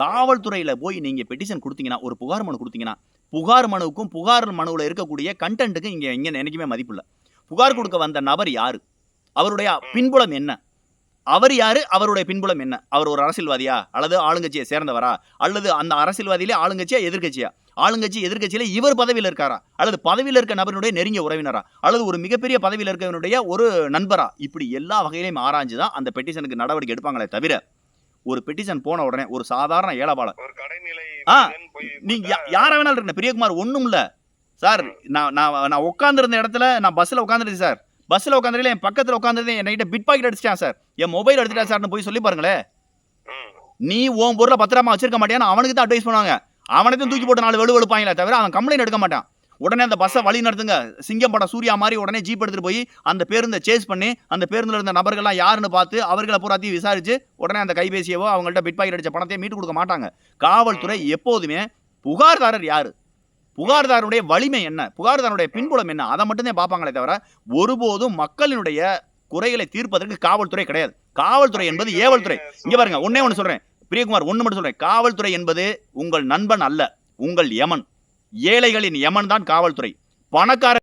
காவல்துறையில போய் நீங்க பெட்டிஷன் குடுத்தீங்கன்னா, ஒரு புகார் மனு குடுத்தீங்கன்னா, புகார் மனுவுக்கும், புகார் மனுவுல இருக்கக்கூடிய கன்டென்ட்க்கும் இங்க இங்க என்னைக்குமே மதிப்பு இல்ல. புகார் குடுக்க வந்த நபர் யாரு? அவருடைய பின்புலம் என்ன? அவர் யாரு? அவருடைய பின்புலம் என்ன? அவர் ஒரு அரசியல்வாதியா? அல்லது ஆளுங்கட்சியை சேர்ந்தவரா? அல்லது அந்த அரசியல்வாதியிலே ஆளுங்கட்சியா? எதிர்க்கட்சியா? ஆளுங்கட்சி, எதிர்க்கட்சியில இவர் பதவியில இருக்காரா? அல்லது பதவியில இருக்க நபரினுடைய நெருங்கிய உறவினரா? அல்லது ஒரு மிகப்பெரிய பதவியில இருக்கவனுடைய ஒரு நண்பரா? இப்படி எல்லா வகையிலயும் ஆராய்ஞ்சு தான் அந்த பெட்டிஷனுக்கு நடவடிக்கை எடுப்பாங்களே தவிர, ஒரு பெட்டிஷன் போன உடனே ஒரு சாதாரண ஏலபாளர் ஒரு கடைநிலை ஆ மனிதன் போய் நீங்க கொடுத்தா யாரா வேணாலும் இருக்கட்டும். பிரியகுமார் ஒண்ணும் இல்ல. சார் நான் நான் நான் உட்கார்ந்திருந்த இடத்துல நான் பஸ்ல உட்கார்ந்துருந்தேன் சார். பஸ்ல உட்கார்ந்ததுல என் பக்கத்துல உட்கார்ந்தது என்கிட்ட பிட் பாக்கெட் அடிச்சிட்டான் சார். என் மொபைல் எடுத்துட்டான் சார்னு போய் சொல்லி பாருங்களேன். ம், நீ உன் பொருள பத்திரமா வச்சிருக்க மாட்டியான்னு அவனுக்கு தான் அட்வைஸ் பண்ணுவாங்க. அவனையும் தூக்கி போட்டு 4 வெளுப்பாங்களே தவிர அவன் கம்ப்ளைண்ட் எடுக்க மாட்டான். உடனே அந்த பஸ்ஸை வழி நடத்துங்க. சிங்கம் படம் சூர்யா மாதிரி உடனே ஜீப் எடுத்துட்டு போய் அந்த பேருந்தை சேஸ் பண்ணி அந்த பேருந்துல இருந்த நபர்கள்லாம் யாருன்னு பார்த்து அவர்களை பூராத்தையும் விசாரிச்சு உடனே அந்த கைபேசியவோ அவங்கள்ட்ட பிட் பாக்கெட் அடிச்ச பணத்தையும் மீட்டு கொடுக்க மாட்டாங்க. காவல்துறை எப்போதுமே புகார்தாரர் யாரு? புகார்தாரனுடைய வலிமை என்ன? புகார்தாரனுடைய பின்புலம் என்ன? அதை மட்டும் தான் பார்ப்பாங்களே தவிர ஒருபோதும் மக்களினுடைய குறைகளை தீர்ப்பதற்கு காவல்துறை கிடையாது. காவல்துறை என்பது ஏவல்துறை. இங்க பாருங்க, ஒண்ணே ஒண்ணு சொல்றேன் பிரியகுமார், ஒண்ணு மட்டும் சொல்றேன். காவல்துறை என்பது உங்கள் நண்பன் அல்ல, உங்கள் யமன். ஏழைகளின் யமன் தான் காவல்துறை. பணக்கார